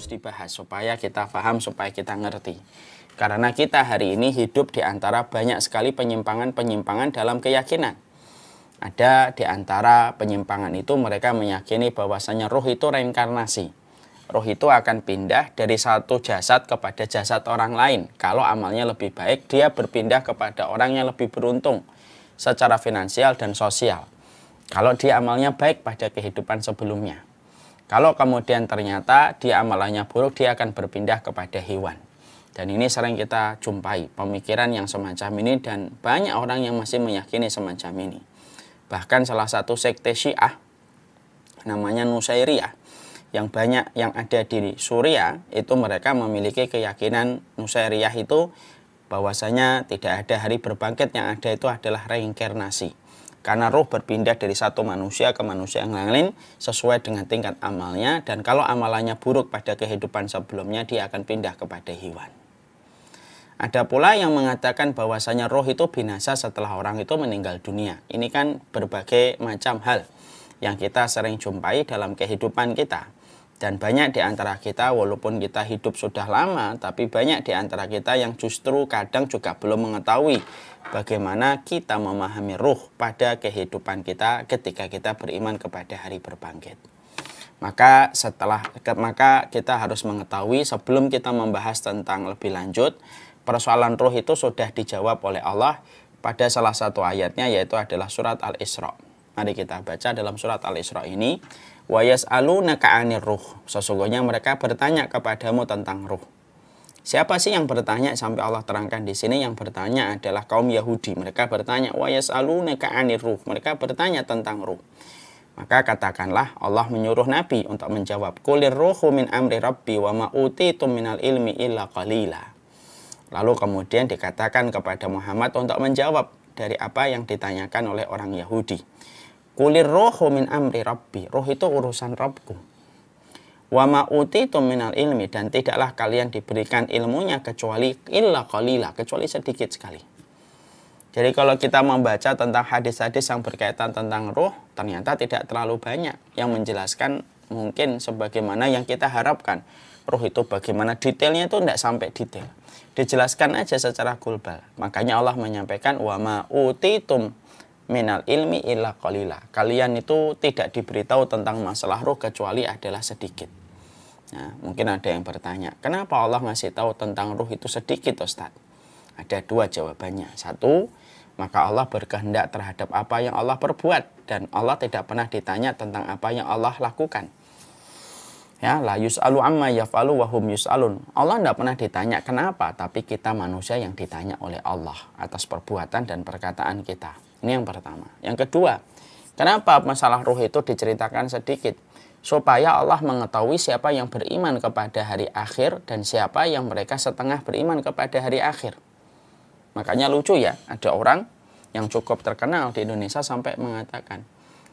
harus dibahas supaya kita paham, supaya kita ngerti. Karena kita hari ini hidup di antara banyak sekali penyimpangan-penyimpangan dalam keyakinan. Ada di antara penyimpangan itu mereka meyakini bahwasanya ruh itu reinkarnasi. Ruh itu akan pindah dari satu jasad kepada jasad orang lain. Kalau amalnya lebih baik, dia berpindah kepada orang yang lebih beruntung secara finansial dan sosial. Kalau dia amalnya baik pada kehidupan sebelumnya. Kalau kemudian ternyata dia amalannya buruk, dia akan berpindah kepada hewan. Dan ini sering kita jumpai pemikiran yang semacam ini, dan banyak orang yang masih meyakini semacam ini. Bahkan salah satu sekte Syiah namanya Nusairiyah yang banyak yang ada di Suriah, itu mereka memiliki keyakinan Nusairiyah itu bahwasanya tidak ada hari berbangkit, yang ada itu adalah reinkarnasi. Karena ruh berpindah dari satu manusia ke manusia yang lain sesuai dengan tingkat amalnya, dan kalau amalannya buruk pada kehidupan sebelumnya, dia akan pindah kepada hewan. Ada pula yang mengatakan bahwasanya roh itu binasa setelah orang itu meninggal dunia. Ini kan berbagai macam hal yang kita sering jumpai dalam kehidupan kita. Dan banyak di antara kita, walaupun kita hidup sudah lama, tapi banyak di antara kita yang justru kadang juga belum mengetahui bagaimana kita memahami ruh pada kehidupan kita ketika kita beriman kepada hari berbangkit. Maka kita harus mengetahui sebelum kita membahas tentang lebih lanjut, persoalan ruh itu sudah dijawab oleh Allah pada salah satu ayatnya, yaitu adalah surat Al-Isra. Mari kita baca dalam surat Al-Isra ini. Wa yas'alunaka 'anir ruh. Sesungguhnya mereka bertanya kepadamu tentang ruh. Siapa sih yang bertanya? Sampai Allah terangkan di sini, yang bertanya adalah kaum Yahudi. Mereka bertanya, wa yas'alunaka 'anir ruh. Mereka bertanya tentang ruh. Maka katakanlah, Allah menyuruh Nabi untuk menjawab, qulir ruhu min amri rabbi wa ma utitum minal ilmi illa qalila. Lalu kemudian dikatakan kepada Muhammad untuk menjawab dari apa yang ditanyakan oleh orang Yahudi. Qulir ruhu min amri rabbi. Ruh itu urusan Rabbku. Wa ma utitum minal ilmi. Dan tidaklah kalian diberikan ilmunya kecuali illa qalila, kecuali sedikit sekali. Jadi kalau kita membaca tentang hadis-hadis yang berkaitan tentang ruh, ternyata tidak terlalu banyak yang menjelaskan mungkin sebagaimana yang kita harapkan. Ruh itu bagaimana detailnya itu tidak sampai detail. Dijelaskan aja secara global. Makanya Allah menyampaikan wa ma utitum minal ilmi illa qalila. Kalian itu tidak diberitahu tentang masalah ruh kecuali adalah sedikit. Nah, mungkin ada yang bertanya, kenapa Allah ngasih tahu tentang ruh itu sedikit, Ustaz? Ada dua jawabannya. Satu, maka Allah berkehendak terhadap apa yang Allah perbuat, dan Allah tidak pernah ditanya tentang apa yang Allah lakukan. Ya, la yus'alu amma yaf'alu wa hum yus'alun. Allah tidak pernah ditanya kenapa, tapi kita manusia yang ditanya oleh Allah atas perbuatan dan perkataan kita. Ini yang pertama. Yang kedua, kenapa masalah ruh itu diceritakan sedikit? Supaya Allah mengetahui siapa yang beriman kepada hari akhir dan siapa yang mereka setengah beriman kepada hari akhir. Makanya lucu ya, ada orang yang cukup terkenal di Indonesia sampai mengatakan,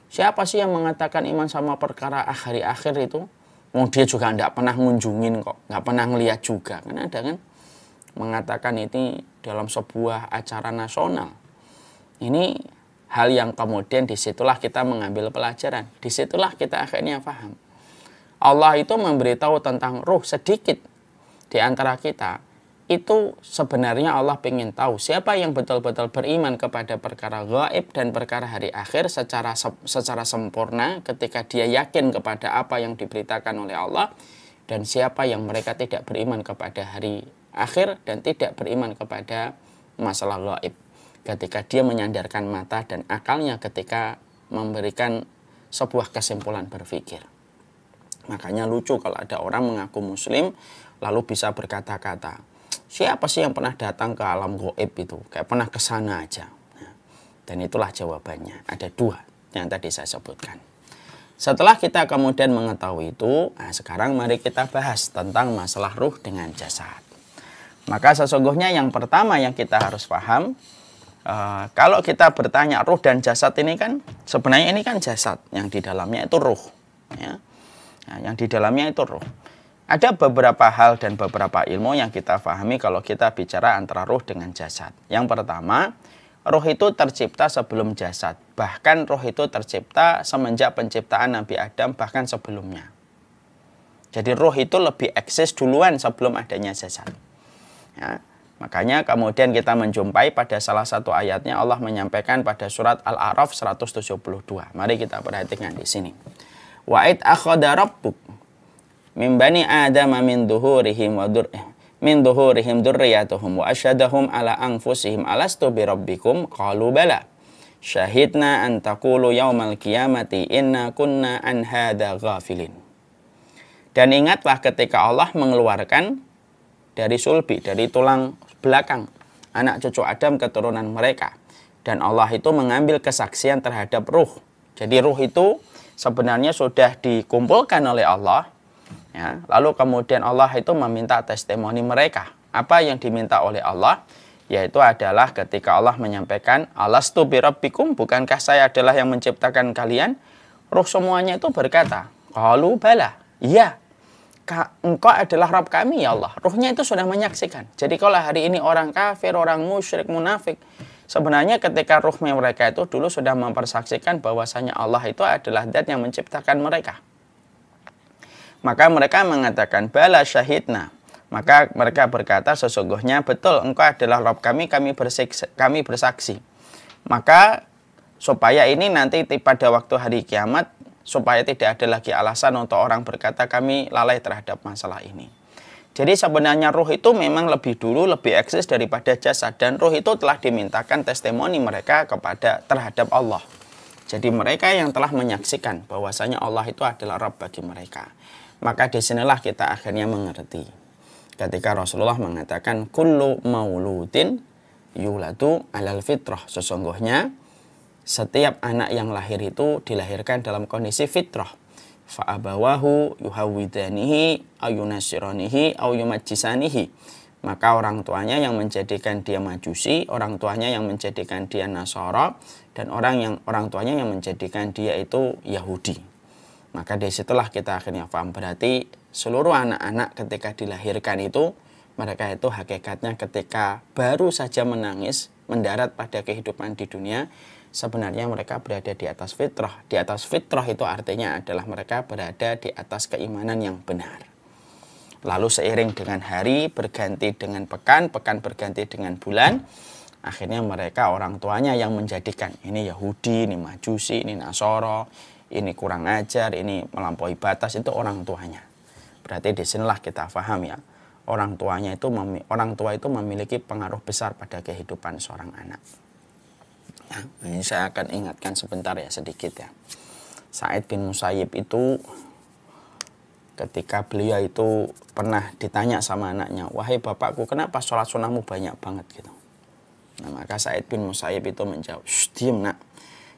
siapa sih yang mengatakan iman sama perkara hari akhir itu? Dia juga tidak pernah ngunjungin kok, nggak pernah ngeliat juga. Kan ada kan mengatakan ini dalam sebuah acara nasional. Ini hal yang kemudian disitulah kita mengambil pelajaran. Disitulah kita akhirnya paham. Allah itu memberitahu tentang ruh sedikit di antara kita. Itu sebenarnya Allah ingin tahu siapa yang betul-betul beriman kepada perkara gaib dan perkara hari akhir secara sempurna ketika dia yakin kepada apa yang diberitakan oleh Allah, dan siapa yang mereka tidak beriman kepada hari akhir dan tidak beriman kepada masalah gaib ketika dia menyandarkan mata dan akalnya ketika memberikan sebuah kesimpulan berpikir. Makanya lucu kalau ada orang mengaku muslim lalu bisa berkata-kata, siapa sih yang pernah datang ke alam gaib itu? Kayak pernah ke sana aja. Dan itulah jawabannya. Ada dua yang tadi saya sebutkan. Setelah kita kemudian mengetahui itu, sekarang mari kita bahas tentang masalah ruh dengan jasad. Maka sesungguhnya yang pertama yang kita harus paham, kalau kita bertanya ruh dan jasad ini kan, sebenarnya ini kan jasad, yang di dalamnya itu ruh. Ya. Nah, yang di dalamnya itu ruh. Ada beberapa hal dan beberapa ilmu yang kita pahami kalau kita bicara antara ruh dengan jasad. Yang pertama, ruh itu tercipta sebelum jasad. Bahkan ruh itu tercipta semenjak penciptaan Nabi Adam, bahkan sebelumnya. Jadi roh itu lebih eksis duluan sebelum adanya jasad. Ya. Makanya kemudian kita menjumpai pada salah satu ayatnya Allah menyampaikan pada surat Al-A'raf 172. Mari kita perhatikan di sini. Wa'id akhadha rabbuk min bani adama min duhurihim dzurriyyatahum wa asyhadahum ala anfusihim alastu bi rabbikum qalu bala syahidna an taqulu yaumal qiyamati inna kunna an hadza ghafilin. Dan ingatlah ketika Allah mengeluarkan dari sulbi, dari tulang belakang anak cucu Adam keturunan mereka, dan Allah itu mengambil kesaksian terhadap ruh. Jadi ruh itu sebenarnya sudah dikumpulkan oleh Allah, ya. Lalu kemudian Allah itu meminta testimoni mereka. Apa yang diminta oleh Allah? Yaitu adalah ketika Allah menyampaikan alastu birabbikum, bukankah saya adalah yang menciptakan kalian? Ruh semuanya itu berkata, qalu bala, iya, engkau adalah Rabb kami ya Allah. Ruhnya itu sudah menyaksikan. Jadi kalau hari ini orang kafir, orang musyrik, munafik, sebenarnya ketika ruh mereka itu dulu sudah mempersaksikan bahwasanya Allah itu adalah zat yang menciptakan mereka. Maka mereka mengatakan bala syahidna. Maka mereka berkata sesungguhnya betul engkau adalah Rabb kami bersaksi. Maka supaya ini nanti pada waktu hari kiamat, supaya tidak ada lagi alasan untuk orang berkata kami lalai terhadap masalah ini. Jadi sebenarnya ruh itu memang lebih dulu, lebih eksis daripada jasad. Dan ruh itu telah dimintakan testimoni mereka terhadap Allah. Jadi mereka yang telah menyaksikan bahwasanya Allah itu adalah Rabb bagi mereka. Maka disinilah kita akhirnya mengerti. Ketika Rasulullah mengatakan kullu mauludin yuladu alal fitrah. Sesungguhnya setiap anak yang lahir itu dilahirkan dalam kondisi fitrah. Fa'abawahu yuhawwidanihi ayunasiranihi ayyumajjisanihi. Maka orang tuanya yang menjadikan dia majusi, orang tuanya yang menjadikan dia nasara, dan orang tuanya yang menjadikan dia itu Yahudi. Maka disitulah kita akhirnya paham. Berarti seluruh anak-anak ketika dilahirkan itu, mereka itu hakikatnya ketika baru saja menangis, mendarat pada kehidupan di dunia, sebenarnya mereka berada di atas fitrah. Di atas fitrah itu artinya adalah mereka berada di atas keimanan yang benar. Lalu seiring dengan hari berganti dengan pekan, pekan berganti dengan bulan, akhirnya mereka orang tuanya yang menjadikan ini Yahudi, ini Majusi, ini Nasoro, ini kurang ajar, ini melampaui batas, itu orang tuanya. Berarti disinilah kita paham ya, orang tua itu memiliki pengaruh besar pada kehidupan seorang anak. Nah, ini saya akan ingatkan sebentar ya, sedikit ya. Sa'id bin Musayyib itu ketika beliau itu pernah ditanya sama anaknya, wahai bapakku, kenapa sholat sunnahmu banyak banget gitu. Nah, maka Sa'id bin Musayyib itu menjawab, diam nak,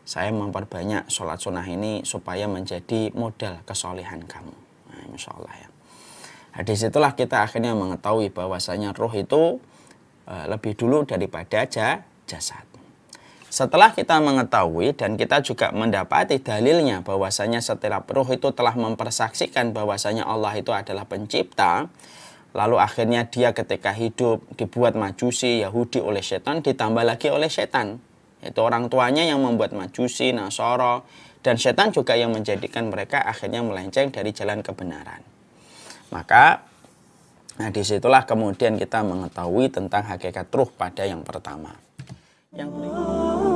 saya memperbanyak sholat sunnah ini supaya menjadi modal kesolehan kamu. Nah, insya Allah ya. Nah, disitulah kita akhirnya mengetahui bahwasanya roh itu lebih dulu daripada jasad. Setelah kita mengetahui dan kita juga mendapati dalilnya bahwasanya setiap roh itu telah mempersaksikan bahwasanya Allah itu adalah pencipta, lalu akhirnya dia ketika hidup dibuat Majusi, Yahudi oleh setan, ditambah lagi oleh setan. Itu orang tuanya yang membuat Majusi, Nasara, dan setan juga yang menjadikan mereka akhirnya melenceng dari jalan kebenaran. Maka disitulah kemudian kita mengetahui tentang hakikat ruh pada yang pertama. Yang berikutnya.